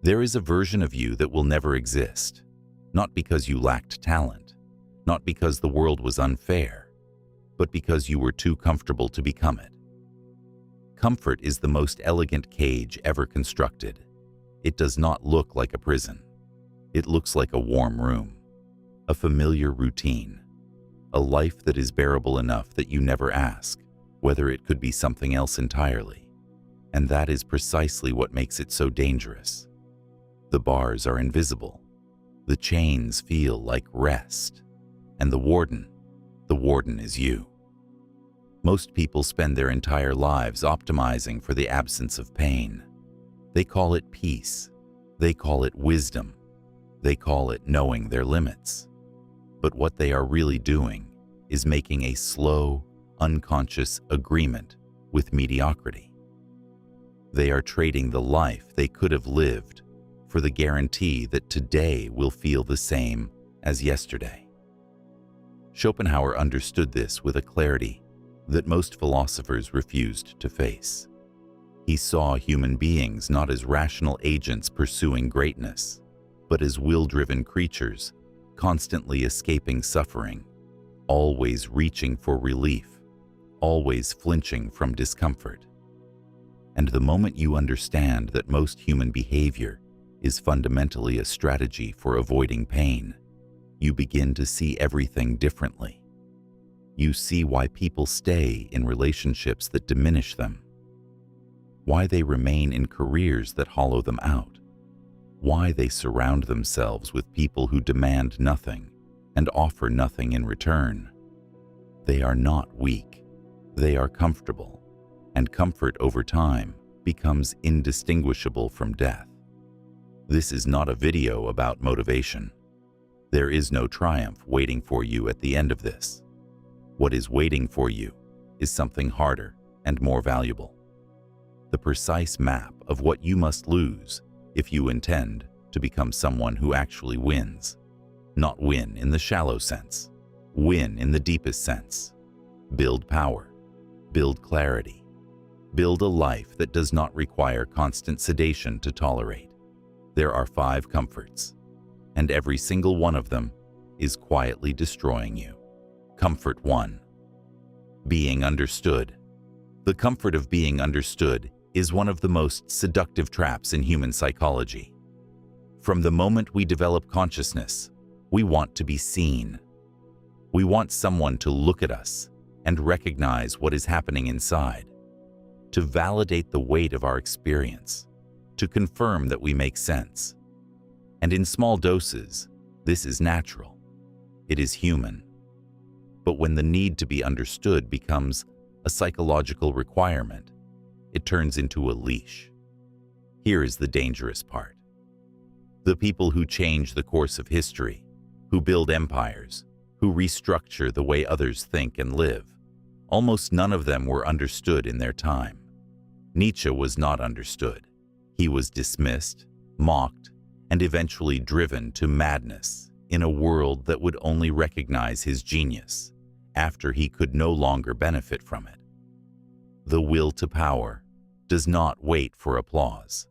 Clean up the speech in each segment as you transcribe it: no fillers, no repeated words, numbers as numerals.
There is a version of you that will never exist, not because you lacked talent, not because the world was unfair, but because you were too comfortable to become it. Comfort is the most elegant cage ever constructed. It does not look like a prison. It looks like a warm room, a familiar routine, a life that is bearable enough that you never ask whether it could be something else entirely. And that is precisely what makes it so dangerous. The bars are invisible. The chains feel like rest. And the warden is you. Most people spend their entire lives optimizing for the absence of pain. They call it peace. They call it wisdom. They call it knowing their limits. But what they are really doing is making a slow, unconscious agreement with mediocrity. They are trading the life they could have lived for the guarantee that today will feel the same as yesterday. Schopenhauer understood this with a clarity that most philosophers refused to face. He saw human beings not as rational agents pursuing greatness, but as will-driven creatures, constantly escaping suffering, always reaching for relief, always flinching from discomfort. And the moment you understand that most human behavior is fundamentally a strategy for avoiding pain, you begin to see everything differently. You see why people stay in relationships that diminish them, why they remain in careers that hollow them out, why they surround themselves with people who demand nothing and offer nothing in return. They are not weak. They are comfortable, and comfort over time becomes indistinguishable from death. This is not a video about motivation. There is no triumph waiting for you at the end of this. What is waiting for you is something harder and more valuable. The precise map of what you must lose if you intend to become someone who actually wins. Not win in the shallow sense, win in the deepest sense. Build power, build clarity, build a life that does not require constant sedation to tolerate. There are 5 comforts, and every single one of them is quietly destroying you. Comfort 1. Being understood. The comfort of being understood is one of the most seductive traps in human psychology. From the moment we develop consciousness, we want to be seen. We want someone to look at us and recognize what is happening inside, to validate the weight of our experience, to confirm that we make sense. And in small doses, this is natural. It is human. But when the need to be understood becomes a psychological requirement, it turns into a leash. Here is the dangerous part. The people who change the course of history, who build empires, who restructure the way others think and live, almost none of them were understood in their time. Nietzsche was not understood. He was dismissed, mocked, and eventually driven to madness in a world that would only recognize his genius after he could no longer benefit from it. The will to power does not wait for applause.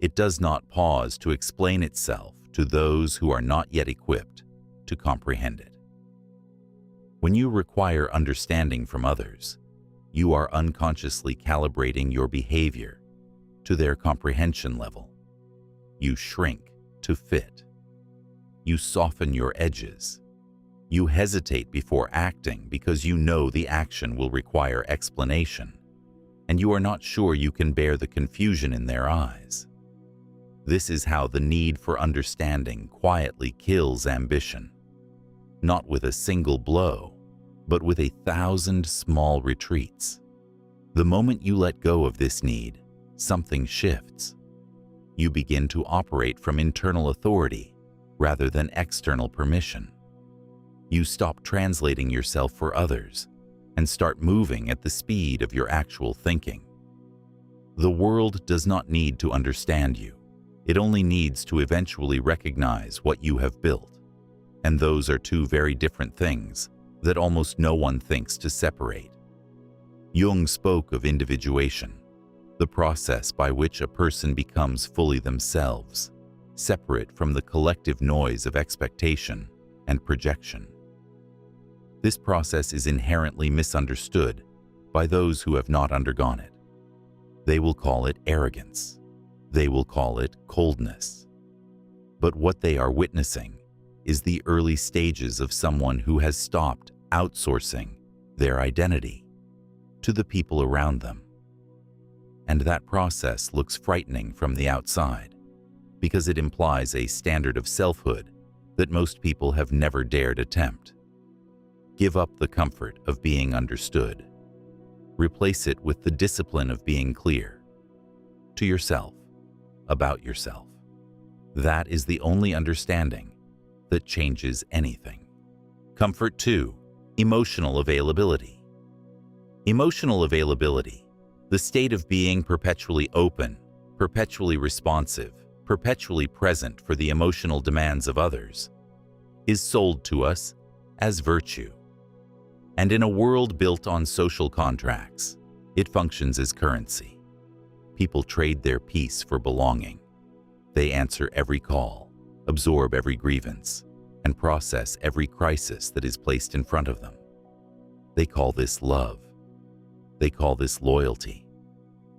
It does not pause to explain itself to those who are not yet equipped to comprehend it. When you require understanding from others, you are unconsciously calibrating your behavior to their comprehension level. You shrink to fit. You soften your edges. You hesitate before acting because you know the action will require explanation, and you are not sure you can bear the confusion in their eyes. This is how the need for understanding quietly kills ambition, not with a single blow, but with 1,000 small retreats. The moment you let go of this need, something shifts. You begin to operate from internal authority rather than external permission. You stop translating yourself for others and start moving at the speed of your actual thinking. The world does not need to understand you. It only needs to eventually recognize what you have built. And those are 2 very different things that almost no one thinks to separate. Jung spoke of individuation. the process by which a person becomes fully themselves, separate from the collective noise of expectation and projection. This process is inherently misunderstood by those who have not undergone it. They will call it arrogance. They will call it coldness. But what they are witnessing is the early stages of someone who has stopped outsourcing their identity to the people around them. And that process looks frightening from the outside because it implies a standard of selfhood that most people have never dared attempt. Give up the comfort of being understood. Replace it with the discipline of being clear to yourself, about yourself. That is the only understanding that changes anything. Comfort 2. Emotional availability. Emotional availability, the state of being perpetually open, perpetually responsive, perpetually present for the emotional demands of others, is sold to us as virtue. And in a world built on social contracts, it functions as currency. People trade their peace for belonging. They answer every call, absorb every grievance, and process every crisis that is placed in front of them. They call this love. They call this loyalty.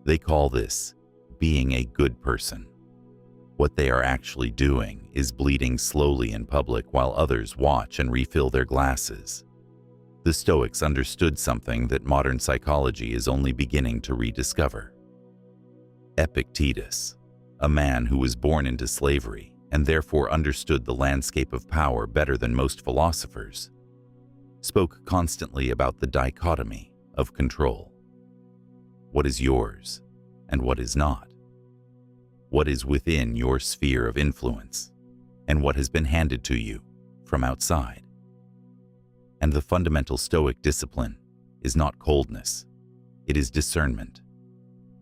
They call this being a good person. What they are actually doing is bleeding slowly in public while others watch and refill their glasses. The Stoics understood something that modern psychology is only beginning to rediscover. Epictetus, a man who was born into slavery and therefore understood the landscape of power better than most philosophers, spoke constantly about the dichotomy of control. What is yours and what is not? What is within your sphere of influence and what has been handed to you from outside? And the fundamental Stoic discipline is not coldness, it is discernment.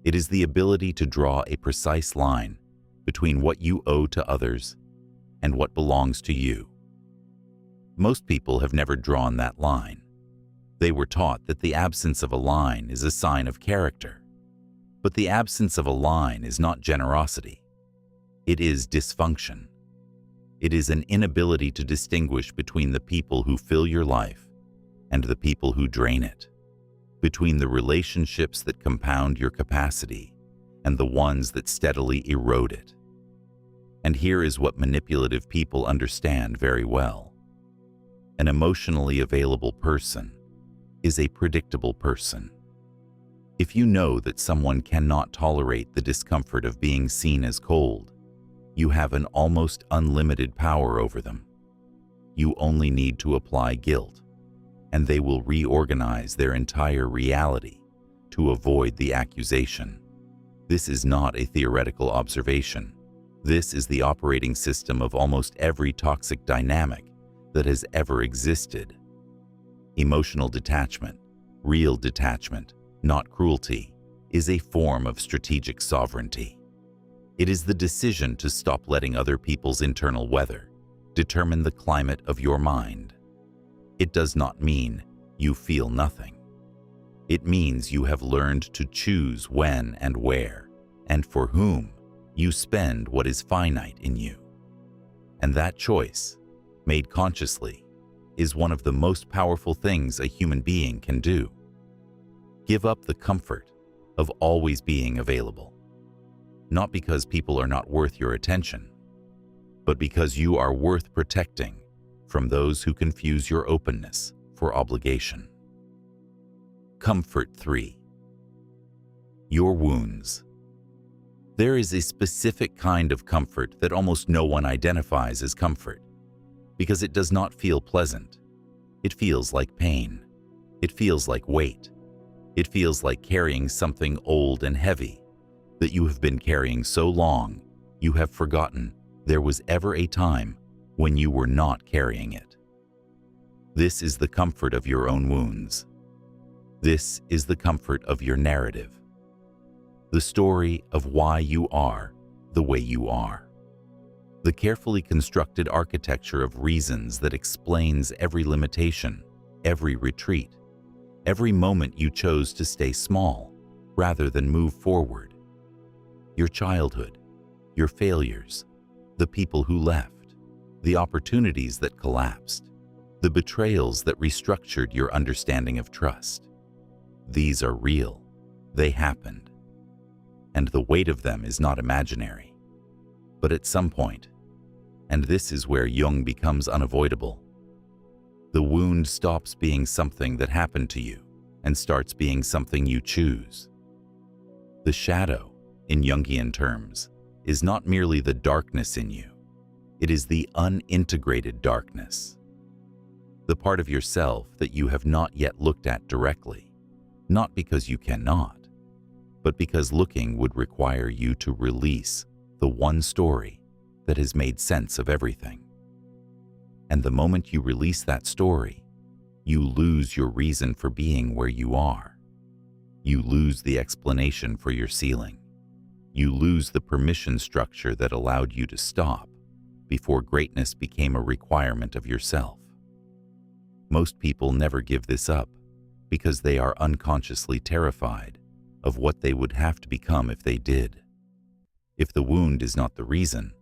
It is the ability to draw a precise line between what you owe to others and what belongs to you. Most people have never drawn that line. They were taught that the absence of a line is a sign of character. But the absence of a line is not generosity. It is dysfunction. It is an inability to distinguish between the people who fill your life and the people who drain it, between the relationships that compound your capacity and the ones that steadily erode it. And here is what manipulative people understand very well. An emotionally available person is a predictable person. If you know that someone cannot tolerate the discomfort of being seen as cold, you have an almost unlimited power over them. You only need to apply guilt, and they will reorganize their entire reality to avoid the accusation. This is not a theoretical observation. This is the operating system of almost every toxic dynamic that has ever existed. Emotional detachment, real detachment, not cruelty, is a form of strategic sovereignty. It is the decision to stop letting other people's internal weather determine the climate of your mind. It does not mean you feel nothing. It means you have learned to choose when and where and for whom you spend what is finite in you. And that choice, made consciously, is one of the most powerful things a human being can do. Give up the comfort of always being available. Not because people are not worth your attention, but because you are worth protecting from those who confuse your openness for obligation. Comfort 3. Your wounds. There is a specific kind of comfort that almost no one identifies as comfort, because it does not feel pleasant. It feels like pain. It feels like weight. It feels like carrying something old and heavy that you have been carrying so long you have forgotten there was ever a time when you were not carrying it. This is the comfort of your own wounds. This is the comfort of your narrative. The story of why you are the way you are. The carefully constructed architecture of reasons that explains every limitation, every retreat, every moment you chose to stay small, rather than move forward. Your childhood, your failures, the people who left, the opportunities that collapsed, the betrayals that restructured your understanding of trust. These are real. They happened. And the weight of them is not imaginary. But at some point, and this is where Jung becomes unavoidable, the wound stops being something that happened to you and starts being something you choose. The shadow, in Jungian terms, is not merely the darkness in you. It is the unintegrated darkness. The part of yourself that you have not yet looked at directly, not because you cannot, but because looking would require you to release the one story that has made sense of everything. And the moment you release that story, you lose your reason for being where you are. You lose the explanation for your ceiling. You lose the permission structure that allowed you to stop before greatness became a requirement of yourself. Most people never give this up because they are unconsciously terrified of what they would have to become if they did. If the wound is not the reason,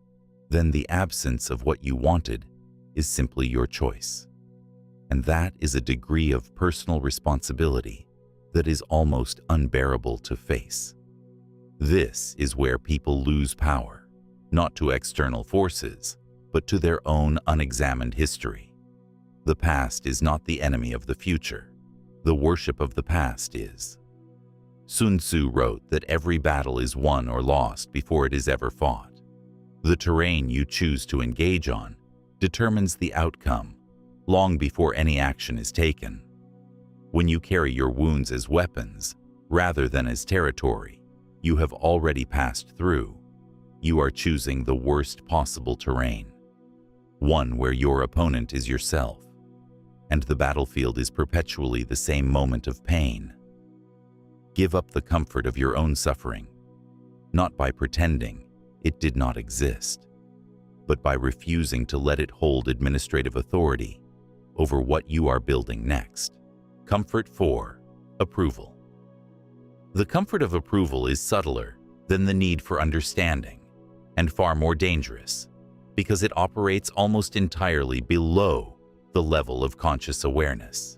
then the absence of what you wanted is simply your choice. And that is a degree of personal responsibility that is almost unbearable to face. This is where people lose power, not to external forces, but to their own unexamined history. The past is not the enemy of the future. The worship of the past is. Sun Tzu wrote that every battle is won or lost before it is ever fought. The terrain you choose to engage on determines the outcome long before any action is taken. When you carry your wounds as weapons rather than as territory you have already passed through, you are choosing the worst possible terrain, one where your opponent is yourself, and the battlefield is perpetually the same moment of pain. Give up the comfort of your own suffering, not by pretending it did not exist, but by refusing to let it hold administrative authority over what you are building next. Comfort 4. Approval. The comfort of approval is subtler than the need for understanding and far more dangerous because it operates almost entirely below the level of conscious awareness.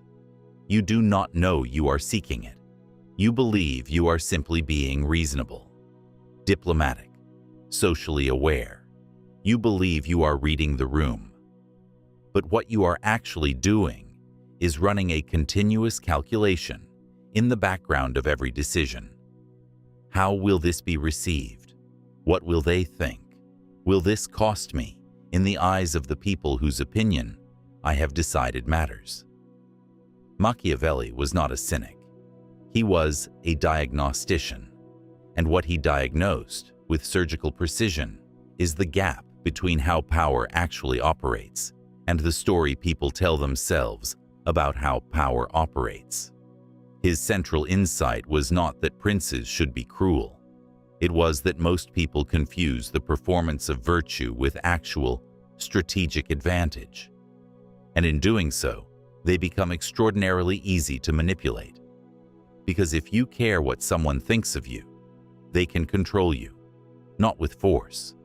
You do not know you are seeking it. You believe you are simply being reasonable, diplomatic, socially aware. You believe you are reading the room. But what you are actually doing is running a continuous calculation in the background of every decision. How will this be received? What will they think? Will this cost me in the eyes of the people whose opinion I have decided matters? Machiavelli was not a cynic. He was a diagnostician, and what he diagnosed with surgical precision is the gap between how power actually operates and the story people tell themselves about how power operates. His central insight was not that princes should be cruel. It was that most people confuse the performance of virtue with actual strategic advantage. And in doing so, they become extraordinarily easy to manipulate. Because if you care what someone thinks of you, they can control you, not with force,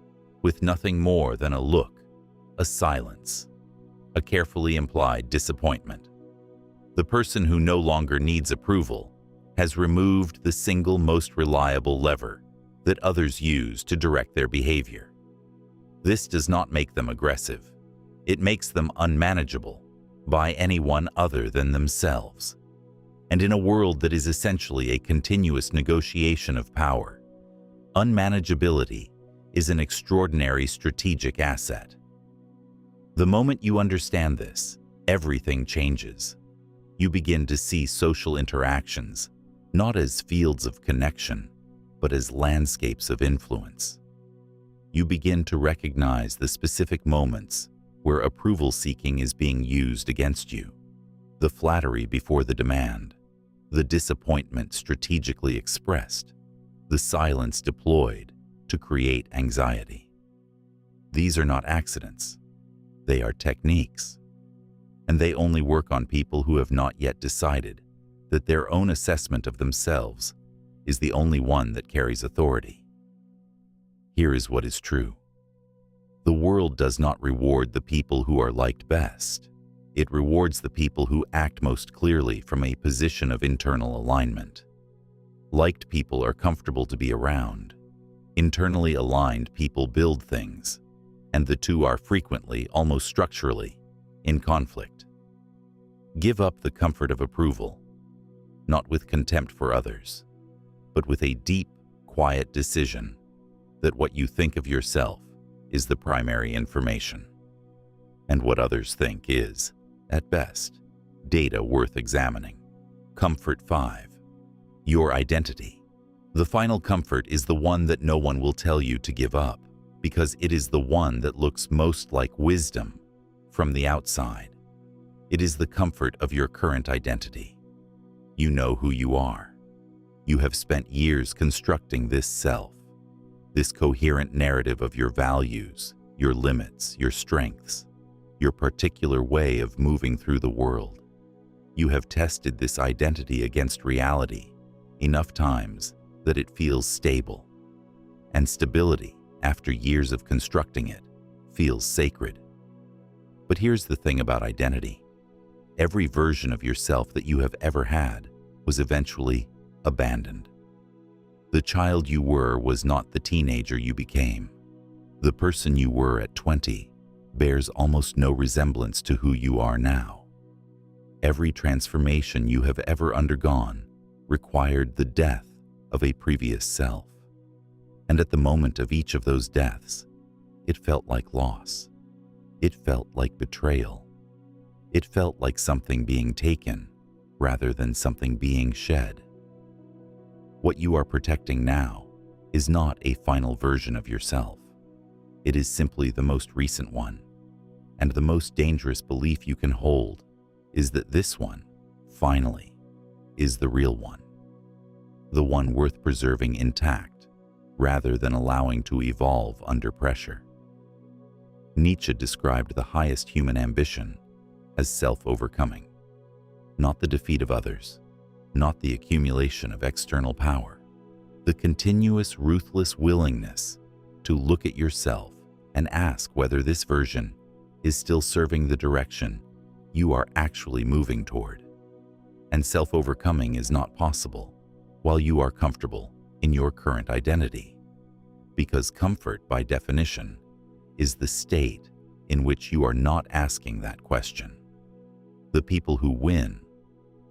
with nothing more than a look, a silence, a carefully implied disappointment. The person who no longer needs approval has removed the single most reliable lever that others use to direct their behavior. This does not make them aggressive. It makes them unmanageable by anyone other than themselves. And in a world that is essentially a continuous negotiation of power, unmanageability is an extraordinary strategic asset. The moment you understand this, everything changes. You begin to see social interactions not as fields of connection, but as landscapes of influence. You begin to recognize the specific moments where approval seeking is being used against you, the flattery before the demand, the disappointment strategically expressed, the silence deployed to create anxiety. These are not accidents. They are techniques. And they only work on people who have not yet decided that their own assessment of themselves is the only one that carries authority. Here is what is true. The world does not reward the people who are liked best. It rewards the people who act most clearly from a position of internal alignment. Liked people are comfortable to be around. Internally aligned people build things, and the two are frequently, almost structurally, in conflict. Give up the comfort of approval, not with contempt for others, but with a deep, quiet decision that what you think of yourself is the primary information, and what others think is, at best, data worth examining. Comfort 5. Your identity. The final comfort is the one that no one will tell you to give up, because it is the one that looks most like wisdom from the outside. It is the comfort of your current identity. You know who you are. You have spent years constructing this self, this coherent narrative of your values, your limits, your strengths, your particular way of moving through the world. You have tested this identity against reality enough times that it feels stable. And stability, after years of constructing it, feels sacred. But here's the thing about identity. Every version of yourself that you have ever had was eventually abandoned. The child you were was not the teenager you became. The person you were at 20 bears almost no resemblance to who you are now. Every transformation you have ever undergone required the death of a previous self. And at the moment of each of those deaths, it felt like loss. It felt like betrayal. It felt like something being taken rather than something being shed. What you are protecting now is not a final version of yourself. It is simply the most recent one. And the most dangerous belief you can hold is that this one, finally, is the real one. The one worth preserving intact, rather than allowing to evolve under pressure. Nietzsche described the highest human ambition as self-overcoming, not the defeat of others, not the accumulation of external power, the continuous, ruthless willingness to look at yourself and ask whether this version is still serving the direction you are actually moving toward. And self-overcoming is not possible while you are comfortable in your current identity, because comfort, by definition, is the state in which you are not asking that question. The people who win,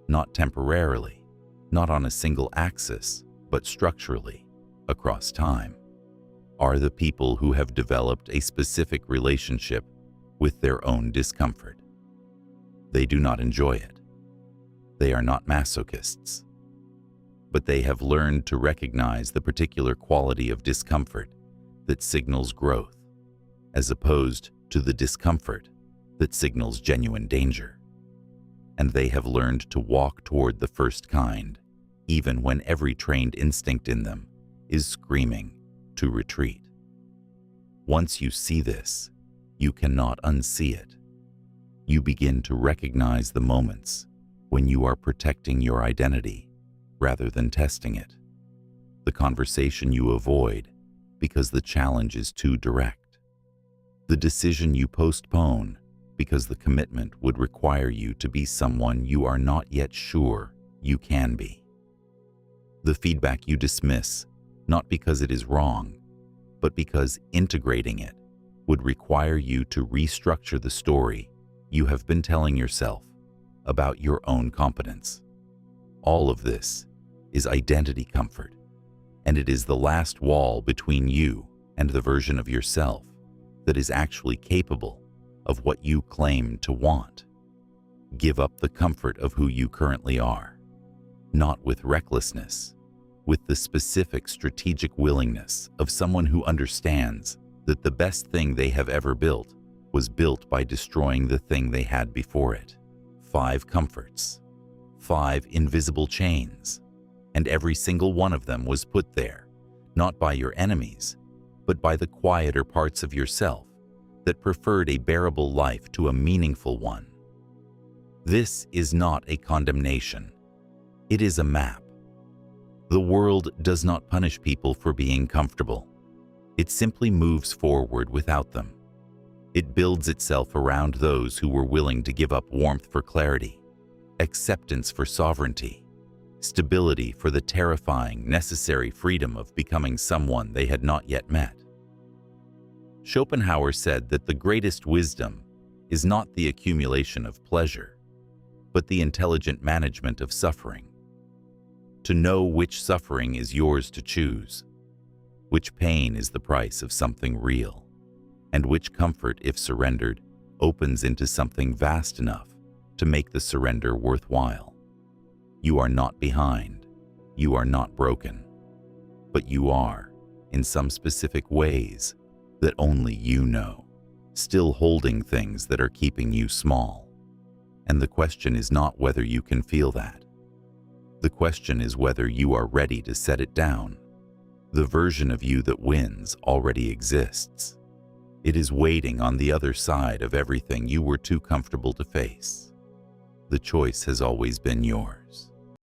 not temporarily, not on a single axis, but structurally, across time, are the people who have developed a specific relationship with their own discomfort. They do not enjoy it. They are not masochists. But they have learned to recognize the particular quality of discomfort that signals growth, as opposed to the discomfort that signals genuine danger. And they have learned to walk toward the first kind, even when every trained instinct in them is screaming to retreat. Once you see this, you cannot unsee it. You begin to recognize the moments when you are protecting your identity rather than testing it. The conversation you avoid because the challenge is too direct. The decision you postpone because the commitment would require you to be someone you are not yet sure you can be. The feedback you dismiss, not because it is wrong, but because integrating it would require you to restructure the story you have been telling yourself about your own competence. All of this is identity comfort, and it is the last wall between you and the version of yourself that is actually capable of what you claim to want. Give up the comfort of who you currently are, not with recklessness, with the specific strategic willingness of someone who understands that the best thing they have ever built was built by destroying the thing they had before it. 5 comforts, 5 invisible chains, and every single one of them was put there, not by your enemies, but by the quieter parts of yourself that preferred a bearable life to a meaningful one. This is not a condemnation. It is a map. The world does not punish people for being comfortable. It simply moves forward without them. It builds itself around those who were willing to give up warmth for clarity, acceptance for sovereignty, stability for the terrifying, necessary freedom of becoming someone they had not yet met. Schopenhauer said that the greatest wisdom is not the accumulation of pleasure, but the intelligent management of suffering. To know which suffering is yours to choose, which pain is the price of something real, and which comfort, if surrendered, opens into something vast enough to make the surrender worthwhile. You are not behind, you are not broken, but you are, in some specific ways that only you know, still holding things that are keeping you small. And the question is not whether you can feel that. The question is whether you are ready to set it down. The version of you that wins already exists. It is waiting on the other side of everything you were too comfortable to face. The choice has always been yours.